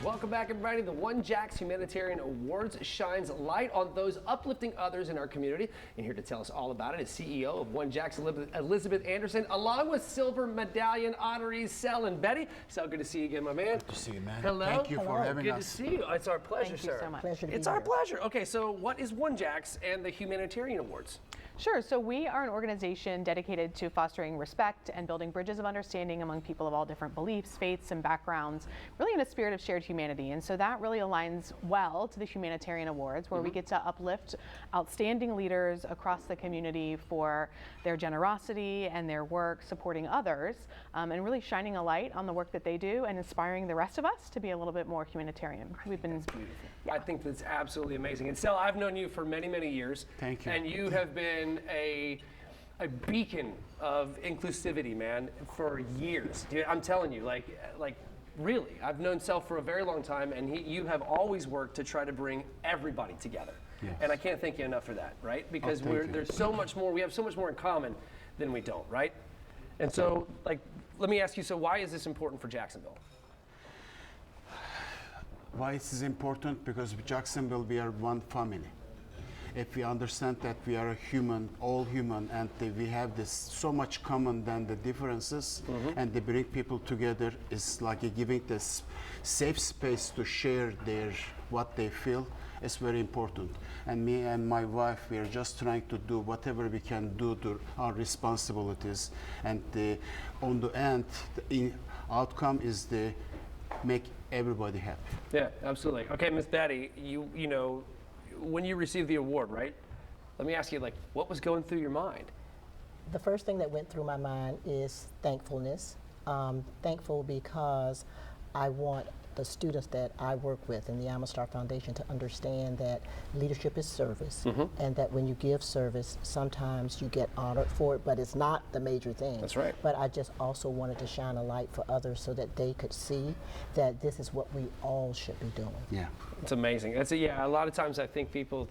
Welcome back, everybody. The OneJax Humanitarian Awards shines light on those uplifting others in our community. And here to tell us all about it is CEO of OneJax, Elizabeth Anderson, along with Silver Medallion honorees Sel and Betty. So good to see you again, my man. Good to see you, man. Hello. Thank you for having us. Good to see you. It's our pleasure, sir. Thank you so much. Pleasure to be It's here. our pleasure. Okay, so what is OneJax and the Humanitarian Awards? Sure. So we are an organization dedicated to fostering respect and building bridges of understanding among people of all different beliefs, faiths, and backgrounds, really in a spirit of shared humanity. And so that really aligns well to the Humanitarian Awards, where we get to uplift outstanding leaders across the community for their generosity and their work supporting others, and really shining a light on the work that they do and inspiring the rest of us to be a little bit more humanitarian. We've been That's beautiful. Yeah. I think that's absolutely amazing. And Sel, I've known you for many, many years. Thank you. And you have been a beacon of inclusivity, man, for years. Dude, I'm telling you, like really, I've known Sel for a very long time, and you have always worked to try to bring everybody together. Yes. And I can't thank you enough for that, right? Because thank you. there's so much more. We have so much more in common than we don't, right? And so, let me ask you. So, why is this important for Jacksonville? Why it is important? Because with Jacksonville, we are one family. If we understand that we are a human, all human, and we have this so much common than the differences, and they bring people together, it's like giving this safe space to share what they feel. It's very important. And me and my wife, we are just trying to do whatever we can do to our responsibilities. And on the end, the outcome is to make everybody happy. Yeah, absolutely. Okay, Miss Betty, you know, when you received the award, right? Let me ask you, what was going through your mind? The first thing that went through my mind is thankfulness. Thankful because I want the students that I work with in the Star Foundation to understand that leadership is service, and that when you give service, sometimes you get honored for it, but it's not the major thing. That's right. But I just also wanted to shine a light for others so that they could see that this is what we all should be doing. Yeah. It's amazing. A lot of times I think people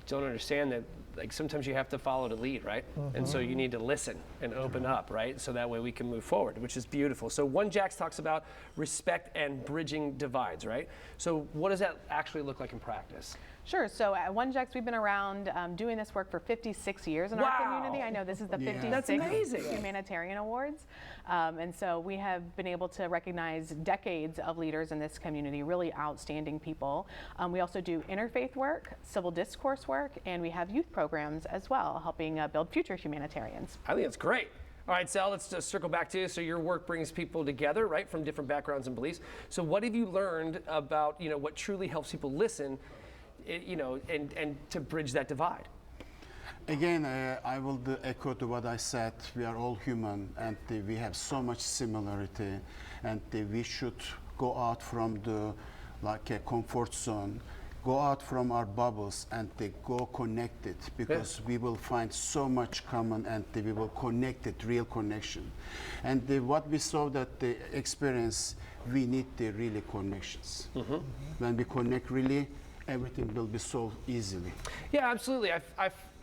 don't understand that sometimes you have to follow the lead, right? And so you need to listen and open up, right? So that way we can move forward, which is beautiful. So OneJax talks about respect and bridging divides, right? So what does that actually look like in practice? Sure. So at OneJax, we've been around doing this work for 56 years in our community. I know this is the 56th That's amazing. Humanitarian Awards. And so we have been able to recognize decades of leaders in this community, really outstanding people. We also do interfaith work, civil discourse work, and we have youth programs as well, helping build future humanitarians. I think that's great. All right, Sal, let's just circle back to you. So your work brings people together, right, from different backgrounds and beliefs. So what have you learned about, what truly helps people listen, and to bridge that divide? Again, I will echo to what I said. We are all human, and we have so much similarity, and we should go out from the a comfort zone, go out from our bubbles, and go connected, because we will find so much common, and we will connect it, real connection. And what we saw that the experience, we need the really connections. When we connect really, everything will be solved easily. Yeah, absolutely.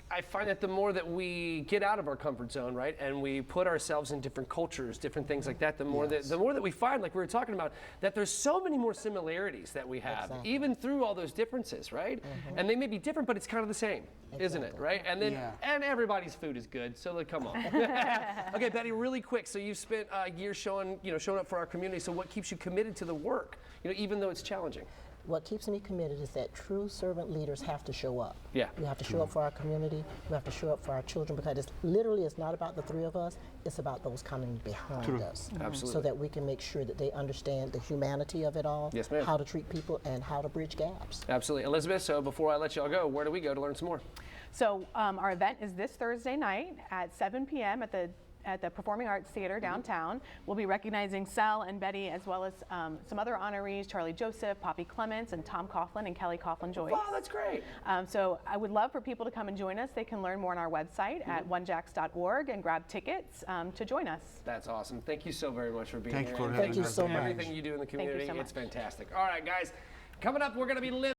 I find that the more that we get out of our comfort zone, right, and we put ourselves in different cultures, different things like that, the more that we find, like we were talking about, that there's so many more similarities that we have, even through all those differences, right? And they may be different, but it's kind of the same, isn't it, right? And then and everybody's food is good, so come on. Okay, Betty, really quick. So you've spent years showing up for our community. So what keeps you committed to the work, even though it's challenging? What keeps me committed is that true servant leaders have to show up. Yeah. We have to show up for our community. We have to show up for our children, because it's not about the three of us. It's about those coming behind us. Absolutely. So that we can make sure that they understand the humanity of it all, Yes, ma'am. how to treat people, and how to bridge gaps. Absolutely. Elizabeth, so before I let y'all go, where do we go to learn some more? So our event is this Thursday night at 7 p.m. at the Performing Arts Theater downtown. We'll be recognizing Sel and Betty, as well as some other honorees, Charlie Joseph, Poppy Clements, and Tom Coughlin and Kelly Coughlin-Joyce. Wow, that's great. So I would love for people to come and join us. They can learn more on our website at onejax.org and grab tickets to join us. That's awesome. Thank you so very much for being here. Thank you for And having Thank you us. so much. everything you do in the community. so much. It's fantastic. All right, guys, coming up, we're going to be living